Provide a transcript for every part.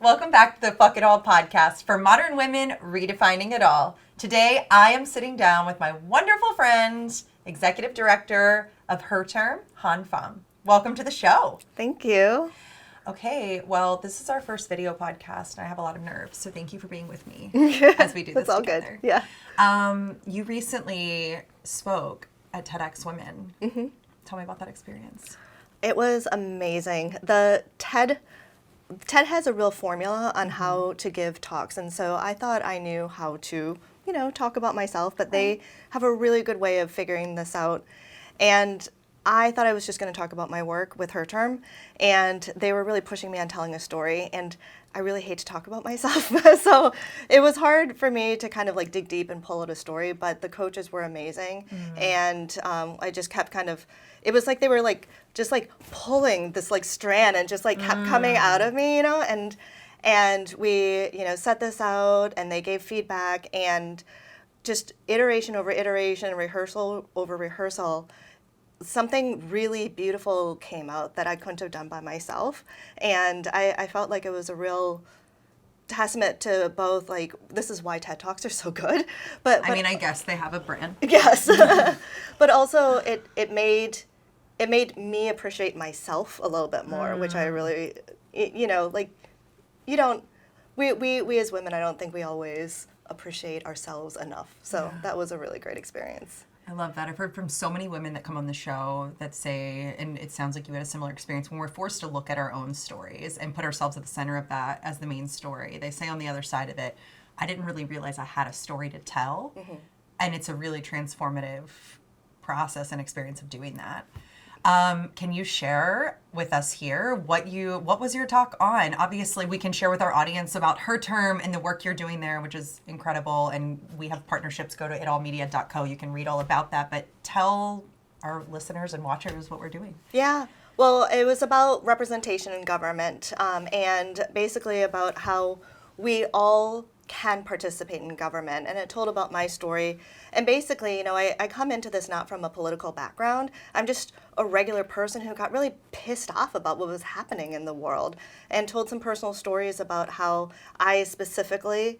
Welcome back to the Fuck It All podcast for modern women redefining it all. Today, I am sitting down with my wonderful friend, Executive Director of Her Term, Han Pham. Welcome to the show. Thank you. Okay, well, this is our first video podcast, and I have a lot of nerves, so thank you for being with me as we do this That's all together. good. Yeah. You recently spoke at TEDx Women. Mm-hmm. Tell me about that experience. It was amazing. The TED has a real formula on how to give talks, and so I thought I knew how to, talk about myself, but they have a really good way of figuring this out. And I thought I was just going to talk about my work with Her Term, and they were really pushing me on telling a story, and I really hate to talk about myself, so it was hard for me to kind of like dig deep and pull out a story, but the coaches were amazing, and I just kept it was like they were like just like pulling this like strand and just like kept coming out of me, and we, set this out, and they gave feedback, and just iteration over iteration, rehearsal over rehearsal, something really beautiful came out that I couldn't have done by myself. And I felt like it was a real testament to both, like, this is why TED Talks are so good. But I mean, I guess they have a brand. Yes. But also it made me appreciate myself a little bit more, which I really, we as women, I don't think we always appreciate ourselves enough. So that was a really great experience. I love that. I've heard from so many women that come on the show that say, and it sounds like you had a similar experience, when we're forced to look at our own stories and put ourselves at the center of that as the main story, they say on the other side of it, I didn't really realize I had a story to tell. Mm-hmm. And it's a really transformative process and experience of doing that. Can you share with us here what was your talk on? Obviously, we can share with our audience about Her Term and the work you're doing there, which is incredible. And we have partnerships. Go to itallmedia.co. You can read all about that. But tell our listeners and watchers what we're doing. Yeah. Well, it was about representation in government, and basically about how we all can participate in government. And it told about my story. And basically, I come into this not from a political background. I'm just a regular person who got really pissed off about what was happening in the world, and told some personal stories about how I specifically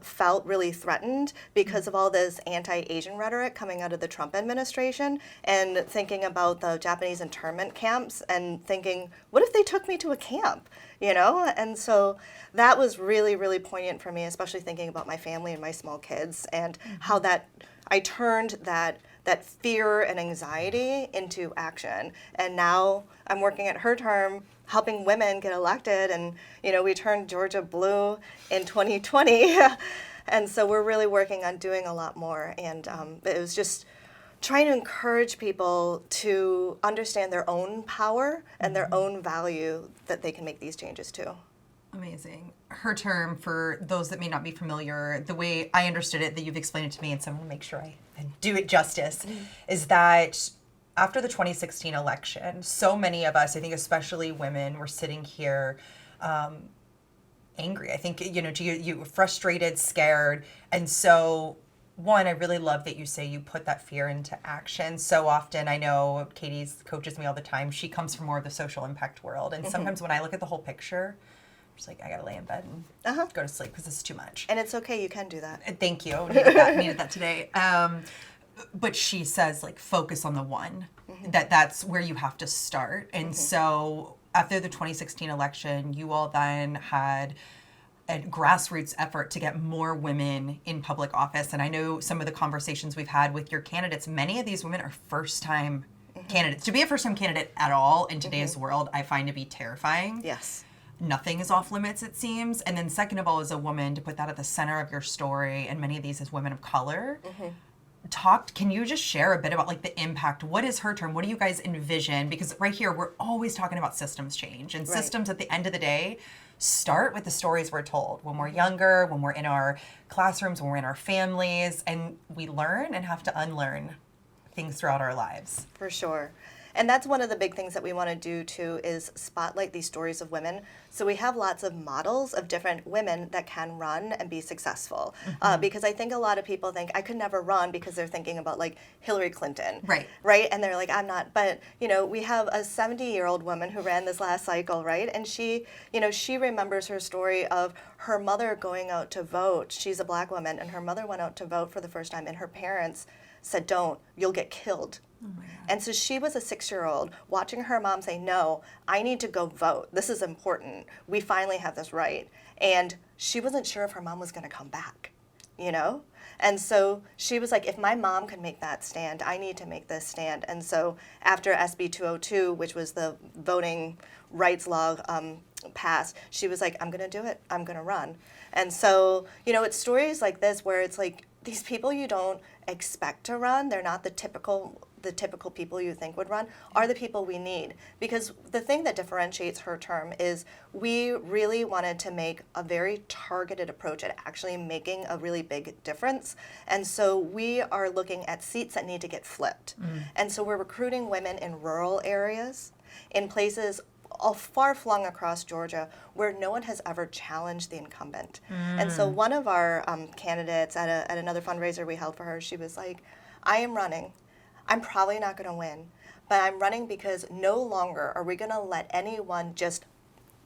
felt really threatened because of all this anti-Asian rhetoric coming out of the Trump administration, and thinking about the Japanese internment camps and thinking, what if they took me to a camp? And so that was really, really poignant for me, especially thinking about my family and my small kids, and how that I turned that fear and anxiety into action. And now I'm working at Her Term, helping women get elected, and we turned Georgia blue in 2020, and so we're really working on doing a lot more. And it was just trying to encourage people to understand their own power and their own value, that they can make these changes too. Amazing. Her Term, for those that may not be familiar, the way I understood it, that you've explained it to me, and so I'm going to make sure I do it justice, is that after the 2016 election, so many of us, I think especially women, were sitting here angry. I think, you were frustrated, scared, and so one, I really love that you say you put that fear into action. So often, I know Katie coaches me all the time. She comes from more of the social impact world. And sometimes when I look at the whole picture, I'm just like, I got to lay in bed and go to sleep because this is too much. And it's okay. You can do that. Thank you. Needed that today. But she says, like, focus on the one. That's where you have to start. And so after the 2016 election, you all then had a grassroots effort to get more women in public office. And I know some of the conversations we've had with your candidates, many of these women are first-time candidates. To be a first-time candidate at all in today's world, I find to be terrifying. Yes. Nothing is off limits, it seems. And then second of all, as a woman, to put that at the center of your story, and many of these as women of color, can you just share a bit about like the impact? What is Her Term? What do you guys envision? Because right here, we're always talking about systems change. And systems at the end of the day start with the stories we're told when we're younger, when we're in our classrooms, when we're in our families, and we learn and have to unlearn things throughout our lives. For sure. And that's one of the big things that we want to do too, is spotlight these stories of women. So we have lots of models of different women that can run and be successful. Because I think a lot of people think I could never run because they're thinking about like Hillary Clinton. Right. Right. And they're like, I'm not. But, you know, we have a 70-year-old woman who ran this last cycle, right? And she, you know, she remembers her story of her mother going out to vote. She's a black woman, and her mother went out to vote for the first time, and her parents said, don't, you'll get killed. Oh my God. And so she was a 6-year-old watching her mom say, no, I need to go vote. This is important. We finally have this right. And she wasn't sure if her mom was going to come back, you know? And so she was like, if my mom can make that stand, I need to make this stand. And so after SB 202, which was the voting rights law passed, she was like, I'm going to do it. I'm going to run. And so, you know, it's stories like this where it's like these people you don't expect to run, they're not the typical people you think would run, are the people we need. Because the thing that differentiates Her Term is we really wanted to make a very targeted approach at actually making a really big difference. And so we are looking at seats that need to get flipped. And so we're recruiting women in rural areas, in places all far flung across Georgia where no one has ever challenged the incumbent. And so one of our candidates at another fundraiser we held for her, she was like, I am running. I'm probably not going to win, but I'm running because no longer are we going to let anyone just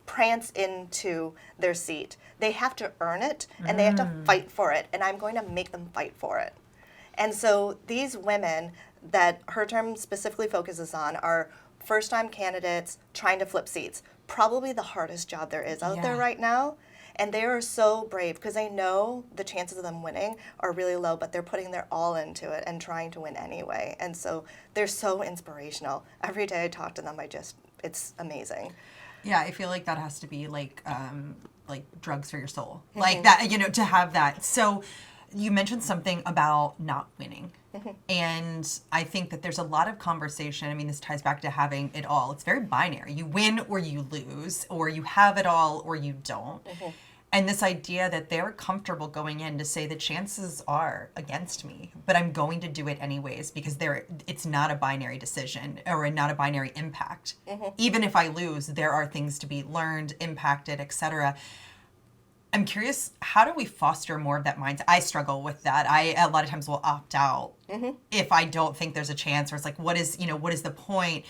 prance into their seat. They have to earn it, and they have to fight for it, and I'm going to make them fight for it. And so these women that Her Term specifically focuses on are first-time candidates trying to flip seats. Probably the hardest job there is out there right now. And they are so brave because they know the chances of them winning are really low, but they're putting their all into it and trying to win anyway. And so they're so inspirational. Every day I talk to them, it's amazing. Yeah, I feel like that has to be like drugs for your soul. Like that, you know, to have that. So you mentioned something about not winning. And I think that there's a lot of conversation. I mean, this ties back to having it all. It's very binary. You win or you lose, or you have it all or you don't. And this idea that they're comfortable going in to say the chances are against me, but I'm going to do it anyways because it's not a binary decision or not a binary impact. Even if I lose, there are things to be learned, impacted, etc. I'm curious, how do we foster more of that mindset? I struggle with that. I a lot of times will opt out if I don't think there's a chance, or it's like, what is the point?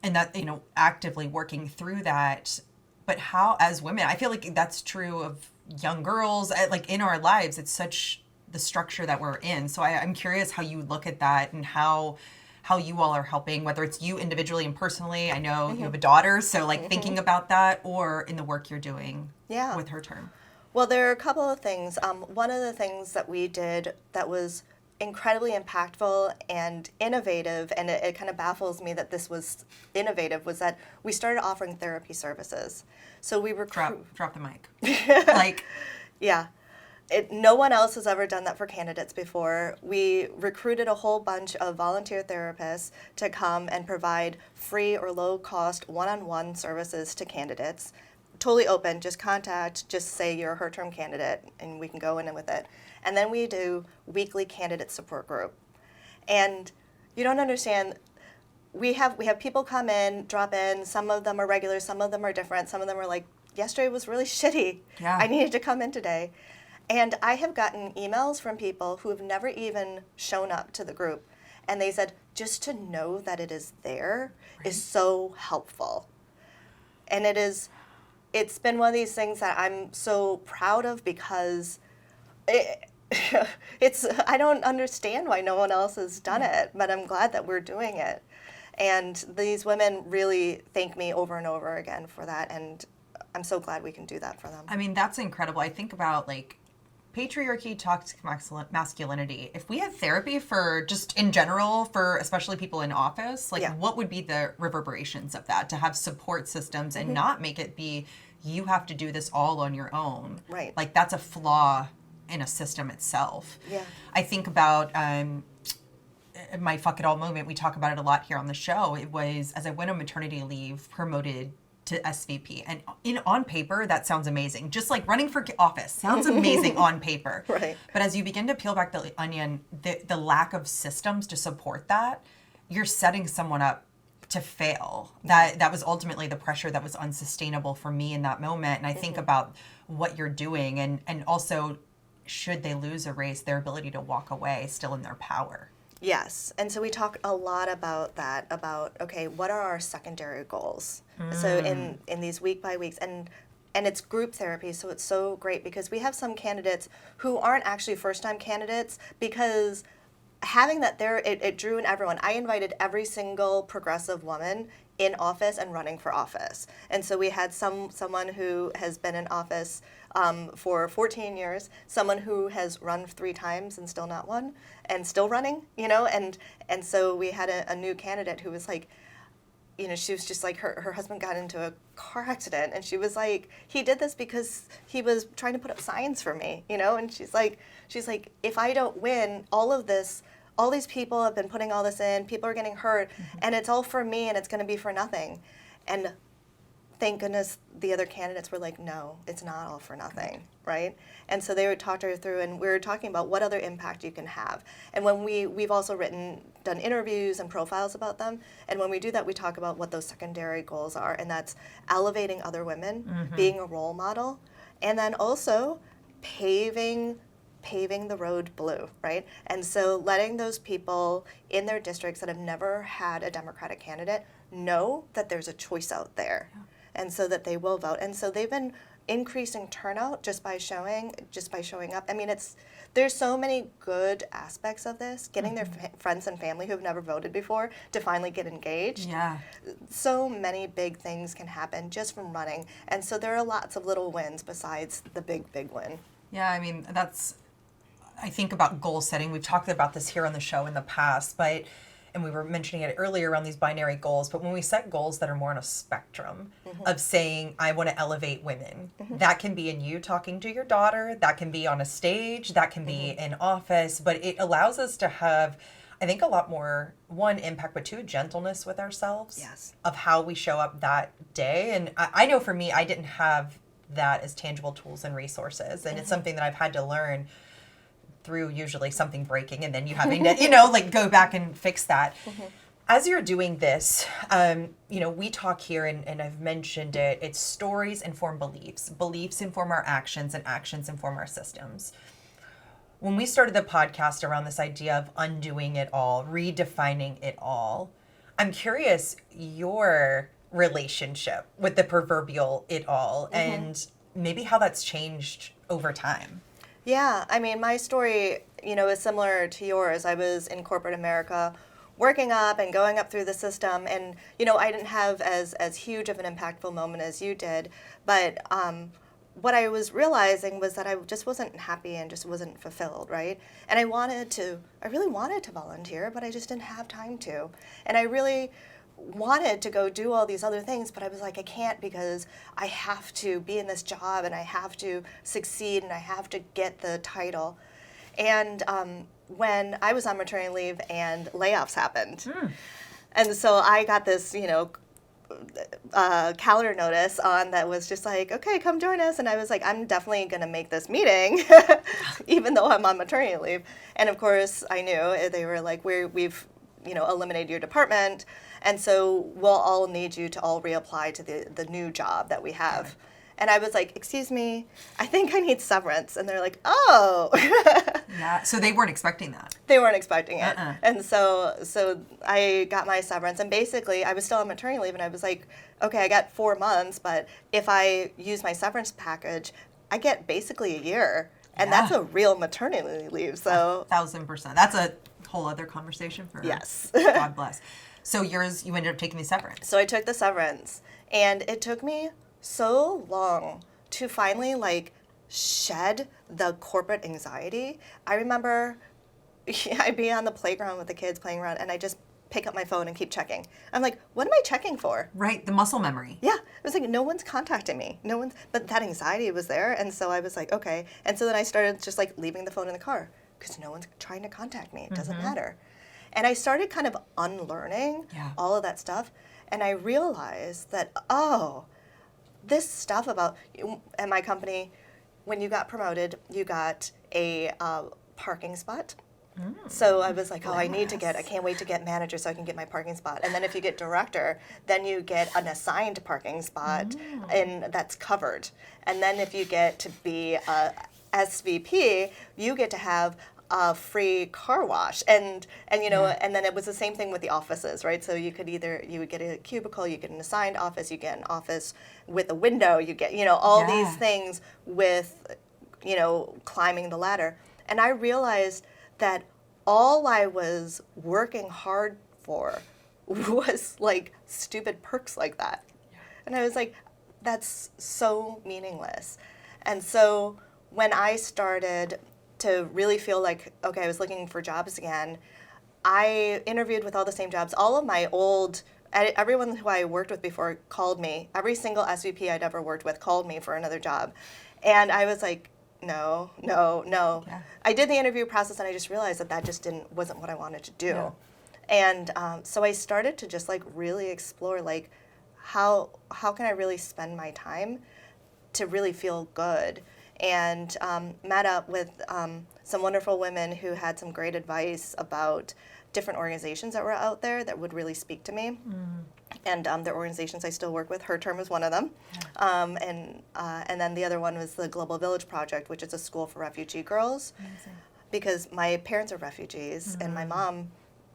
And that, you know, actively working through that. But how, as women, I feel like that's true of young girls, like in our lives, it's such the structure that we're in. So I'm curious how you look at that and how you all are helping, whether it's you individually and personally. I know you have a daughter, so like thinking about that, or in the work you're doing with Her Term. Well, there are a couple of things. One of the things that we did that was incredibly impactful and innovative, and it kind of baffles me that this was innovative, was that we started offering therapy services. So we drop the mic. Like, yeah. No one else has ever done that for candidates before. We recruited a whole bunch of volunteer therapists to come and provide free or low-cost one-on-one services to candidates. Totally open, just say you're a Her Term candidate, and we can go in with it. And then we do weekly candidate support group. And you don't understand, we have people come in, drop in, some of them are regular, some of them are different, some of them are like, yesterday was really shitty. Yeah. I needed to come in today. And I have gotten emails from people who have never even shown up to the group. And they said, just to know that it is there is so helpful. And it's been one of these things that I'm so proud of because I don't understand why no one else has done it, but I'm glad that we're doing it. And these women really thank me over and over again for that, and I'm so glad we can do that for them. I mean, that's incredible. I think about like patriarchy, toxic masculinity. If we had therapy for just in general, for especially people in office, like what would be the reverberations of that, to have support systems and not make it be, you have to do this all on your own. Right. Like that's a flaw in a system itself. Yeah. I think about my fuck it all moment. We talk about it a lot here on the show. It was as I went on maternity leave, promoted to SVP. And on paper, that sounds amazing. Just like running for office sounds amazing on paper. Right. But as you begin to peel back the onion, the lack of systems to support that, you're setting someone up to fail. That was ultimately the pressure that was unsustainable for me in that moment. And I think about what you're doing, and also, should they lose a race, their ability to walk away still in their power. Yes. And so we talk a lot about that, about, okay, what are our secondary goals? So in these week by weeks, and it's group therapy, so it's so great because we have some candidates who aren't actually first-time candidates, because having that there, it drew in everyone. I invited every single progressive woman in office and running for office. And so we had someone who has been in office for 14 years, someone who has run 3 times and still not won, and still running, and so we had a new candidate who was like, she was just like, her husband got into a car accident, and she was like, he did this because he was trying to put up signs for me, and she's like, if I don't win, all these people have been putting all this in, people are getting hurt, and it's all for me, and it's going to be for nothing. And thank goodness the other candidates were like, no, it's not all for nothing, right? And so they would talk her through, and we were talking about what other impact you can have. And when we've also done interviews and profiles about them, and when we do that, we talk about what those secondary goals are, and that's elevating other women, being a role model, and then also paving the road blue, right? And so letting those people in their districts that have never had a Democratic candidate know that there's a choice out there. Yeah. And so that they will vote. And so they've been increasing turnout just by showing up. I mean, there's so many good aspects of this, getting their friends and family who have never voted before to finally get engaged. Yeah. So many big things can happen just from running. And so there are lots of little wins besides the big win. Yeah, I mean, I think about goal setting. We've talked about this here on the show in the past, and we were mentioning it earlier around these binary goals, but when we set goals that are more on a spectrum of saying, I want to elevate women, that can be in you talking to your daughter, that can be on a stage, that can be in office, but it allows us to have, I think, a lot more, 1, impact, but 2, gentleness with ourselves. Yes. Of how we show up that day. And I know for me, I didn't have that as tangible tools and resources, and it's something that I've had to learn through usually something breaking and then you having to, go back and fix that. As you're doing this, we talk here, and I've mentioned it, it's stories inform beliefs. Beliefs inform our actions, and actions inform our systems. When we started the podcast around this idea of undoing it all, redefining it all, I'm curious your relationship with the proverbial it all and maybe how that's changed over time. Yeah, I mean, my story, is similar to yours. I was in corporate America working up and going up through the system, and, I didn't have as huge of an impactful moment as you did, but what I was realizing was that I just wasn't happy and just wasn't fulfilled, right? And I really wanted to volunteer, but I just didn't have time to. And I really wanted to go do all these other things, but I was like, I can't, because I have to be in this job and I have to succeed and I have to get the title. And when I was on maternity leave and layoffs happened, and so I got this, calendar notice on that was just like, okay, come join us. And I was like, I'm definitely going to make this meeting, even though I'm on maternity leave. And of course, I knew they were like, we've eliminated your department. And so we'll all need you to all reapply to the new job that we have. Okay. And I was like, excuse me, I think I need severance. And they're like, oh. Yeah. So they weren't expecting that. They weren't expecting it. And so I got my severance. And basically, I was still on maternity leave. And I was like, okay, I got 4 months. But if I use my severance package, I get basically a year. And that's a real maternity leave. So 1,000%. That's a whole other conversation for yes. God bless. So you ended up taking the severance. So I took the severance, and it took me so long to finally shed the corporate anxiety. I remember I'd be on the playground with the kids playing around, and I just pick up my phone and keep checking. I'm like, what am I checking for? Right, the muscle memory. Yeah, it was like, no one's contacting me. But that anxiety was there, and so I was like, okay. And so then I started just leaving the phone in the car, because no one's trying to contact me. It doesn't matter. And I started kind of unlearning all of that stuff. And I realized that, this stuff about, at my company, when you got promoted, you got a parking spot. So I was like, oh, I can't wait to get manager so I can get my parking spot. And then if you get director, then you get an assigned parking spot and that's covered. And then if you get to be a SVP, you get to have a free car wash. And and then it was the same thing with the offices, right? So you would get a cubicle, you get an assigned office, you get an office with a window, you get, all these things with, climbing the ladder. And I realized that all I was working hard for was like stupid perks like that. And I was like, that's so meaningless. And so when I started to really feel like, okay, I was looking for jobs again, I interviewed with all the same jobs. All of my everyone who I worked with before called me. Every single SVP I'd ever worked with called me for another job. And I was like, no. Yeah. I did the interview process and I just realized that just wasn't what I wanted to do. Yeah. And so I started to just like really explore like how can I really spend my time to really feel good, and met up with some wonderful women who had some great advice about different organizations that were out there that would really speak to me. And they're organizations I still work with. Her Term was one of them. And then the other one was the Global Village Project, which is a school for refugee girls. Amazing. Because my parents are refugees, and my mom,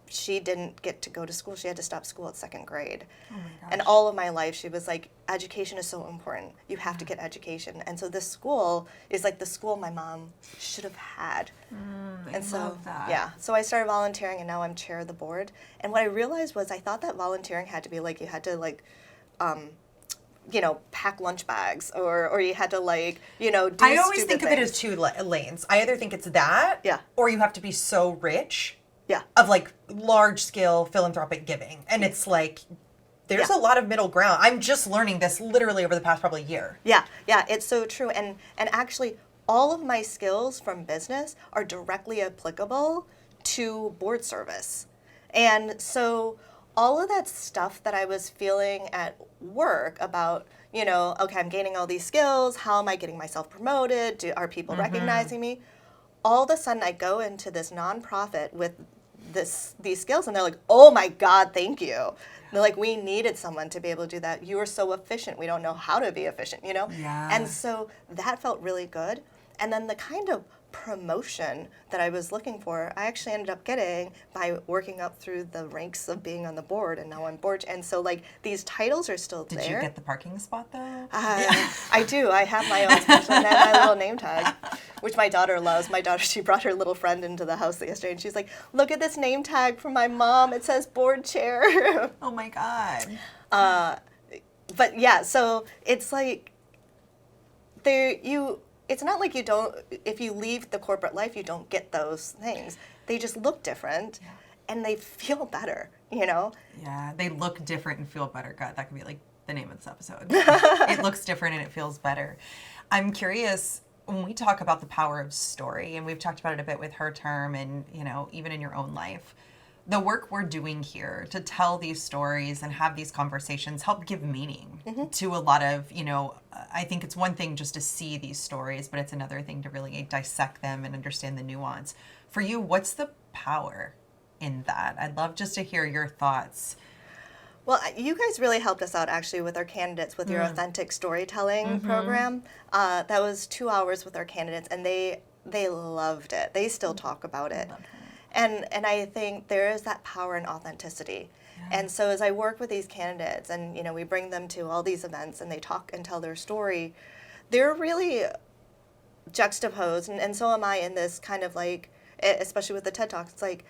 she didn't get to go to school. She had to stop school at 2nd grade. Oh my gosh. And all of my life, she was like, education is so important. You have to get education. And so this school is like the school my mom should have had. I love that. Yeah. So I started volunteering, and now I'm chair of the board. And what I realized was I thought that volunteering had to be like, you had to like, pack lunch bags, or you had to like, do I always stupid think things. of it as two lanes. I either think it's that, or you have to be so rich, of like large scale philanthropic giving, and it's like there's a lot of middle ground. I'm just learning this literally over the past probably year. Yeah, it's so true, and actually all of my skills from business are directly applicable to board service, and so all of that stuff that I was feeling at work about, okay, I'm gaining all these skills. How am I getting myself promoted? Are people recognizing me? All of a sudden, I go into this nonprofit with these skills, and they're like, "Oh my God, thank you." They're like, "We needed someone to be able to do that. You are so efficient. We don't know how to be efficient, Yeah. And so that felt really good. And then the kind of promotion that I was looking for, I actually ended up getting by working up through the ranks of being on the board, and now I'm board. And so like these titles are still there. Did you get the parking spot though? I do. I have my own special, and I have my little name tag, which my daughter loves. My daughter, she brought her little friend into the house yesterday, and she's like, "Look at this name tag from my mom. It says board chair." Oh my God. But yeah, so it's like it's not like if you leave the corporate life, you don't get those things. They just look different, and they feel better, Yeah, they look different and feel better. God, that could be like the name of this episode. It looks different and it feels better. I'm curious, when we talk about the power of story, and we've talked about it a bit with Her Term and, even in your own life, the work we're doing here to tell these stories and have these conversations help give meaning to a lot of, I think it's one thing just to see these stories, but it's another thing to really dissect them and understand the nuance. For you, what's the power in that? I'd love just to hear your thoughts. Well, you guys really helped us out actually with our candidates with your authentic storytelling program. That was 2 hours with our candidates, and they loved it. They still talk about it. And I think there is that power in authenticity. Yeah. And so as I work with these candidates and, we bring them to all these events and they talk and tell their story, they're really juxtaposed. And so am I in this kind of like, especially with the TED Talks, it's like,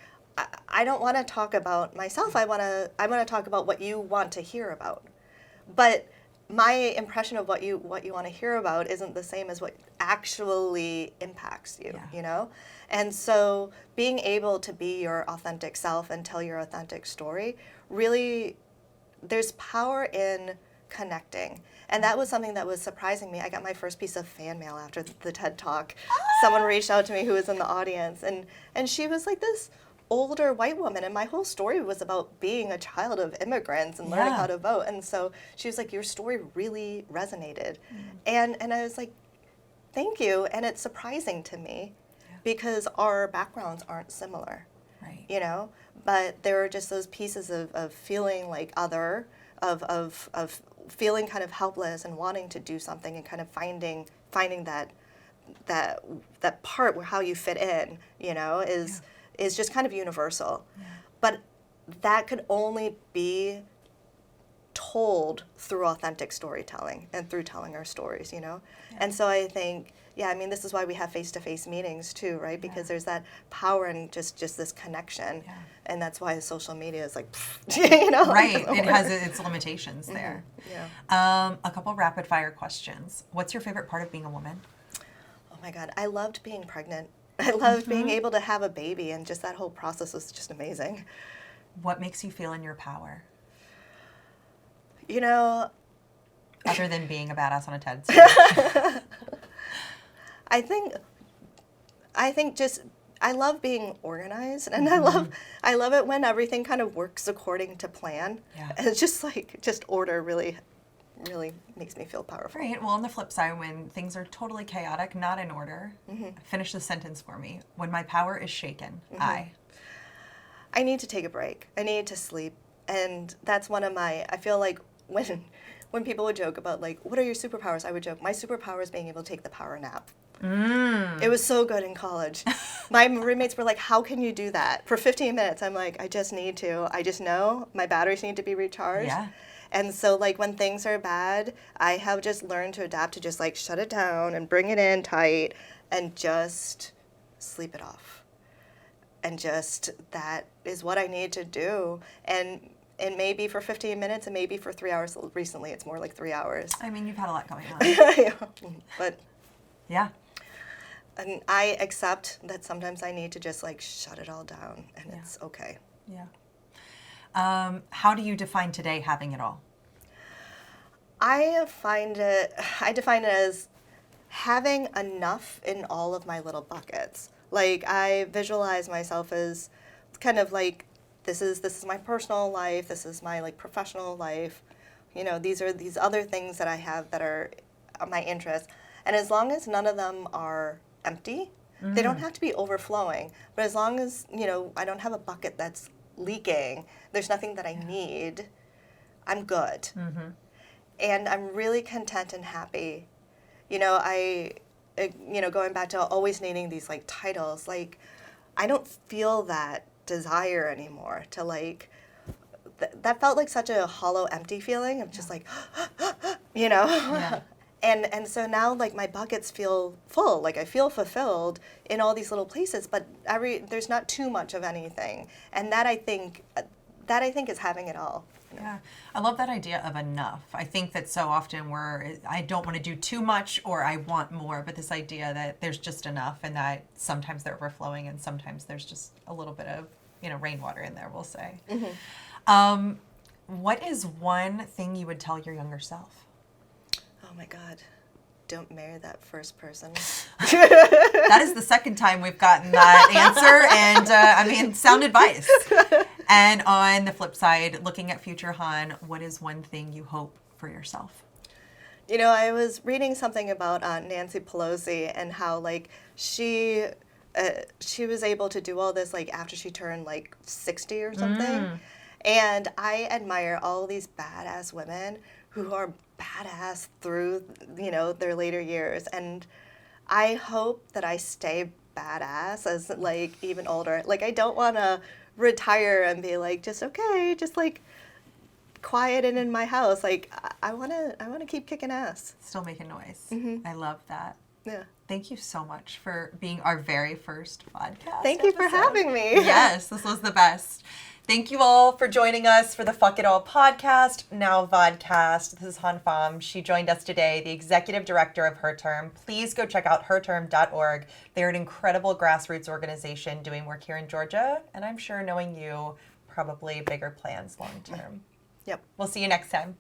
I don't want to talk about myself. I want to talk about what you want to hear about. But my impression of what you want to hear about isn't the same as what actually impacts you, And so being able to be your authentic self and tell your authentic story, really, there's power in connecting. And that was something that was surprising me. I got my first piece of fan mail after the TED Talk. Someone reached out to me who was in the audience, and she was like this older white woman, and my whole story was about being a child of immigrants and learning how to vote. And so she was like, your story really resonated. And I was like, thank you. And it's surprising to me because our backgrounds aren't similar. Right. You know, but there are just those pieces of feeling like other, of feeling kind of helpless and wanting to do something and kind of finding that part where how you fit in, you know, is just kind of universal. Yeah. But that could only be told through authentic storytelling and through telling our stories, you know? Yeah. And so I think, yeah, I mean, this is why we have face-to-face meetings too, right? Because there's that power in just this connection. Yeah. And that's why social media is like, you know? Right. Like, It has its limitations there. Yeah. A couple rapid fire questions. What's your favorite part of being a woman? Oh my God, I loved being pregnant. I loved being able to have a baby, and just that whole process was just amazing. What makes you feel in your power? You know, Other than being a badass on a TED stage. I think just I love being organized, and I love it when everything kind of works according to plan. Yeah. And it's just order really makes me feel powerful. Right. Well, on the flip side, when things are totally chaotic, not in order, finish the sentence for me. When my power is shaken, I need to take a break. I need to sleep, and that's one of my. I feel like when people would joke about like, what are your superpowers? I would joke, my superpower is being able to take the power nap. It was so good in college. My roommates were like, how can you do that? For 15 minutes, I'm like, I just need to. I just know my batteries need to be recharged. Yeah. And so like when things are bad, I have just learned to adapt to just like shut it down and bring it in tight and just sleep it off. And just that is what I need to do. And it may be for 15 minutes and maybe for 3 hours. Recently, it's more like 3 hours. I mean, you've had a lot going on. But Yeah. and I accept that sometimes I need to just like shut it all down, and it's okay. Yeah. How do you define today having it all? I define it as having enough in all of my little buckets. Like I visualize myself as kind of like this is my personal life, this is my like professional life. You know, these are these other things that I have that are my interests. And as long as none of them are empty, they don't have to be overflowing. But as long as, you know, I don't have a bucket that's leaking, there's nothing that I need, I'm good. And I'm really content and happy. You know, going back to always needing these like titles, like I don't feel that desire anymore to like, that felt like such a hollow, empty feeling of just like, you know? Yeah. And so now like my buckets feel full, like I feel fulfilled in all these little places, but there's not too much of anything. And that I think is having it all. You know? Yeah. I love that idea of enough. I think that so often I don't want to do too much or I want more, but this idea that there's just enough and that sometimes they're overflowing and sometimes there's just a little bit of, you know, rainwater in there, we'll say. What is one thing you would tell your younger self? Oh my God, don't marry that first person. That is the second time we've gotten that answer, and I mean, sound advice. And on the flip side, looking at future Han, what is one thing you hope for yourself? You know, I was reading something about Nancy Pelosi and how like she was able to do all this like after she turned like 60 or something. And I admire all these badass women who are badass through, you know, their later years. And I hope that I stay badass as like even older. Like I don't want to retire and be like just like quiet and in my house. Like I want to keep kicking ass. Still making noise. I love that. Yeah. Thank you so much for being our very first podcast. Thank you for having me. Yes, this was the best. Thank you all for joining us for the Fuck It All podcast, now vodcast. This is Han Pham. She joined us today, the executive director of Her Term. Please go check out herterm.org. They're an incredible grassroots organization doing work here in Georgia, and I'm sure knowing you, probably bigger plans long term. Yep. We'll see you next time.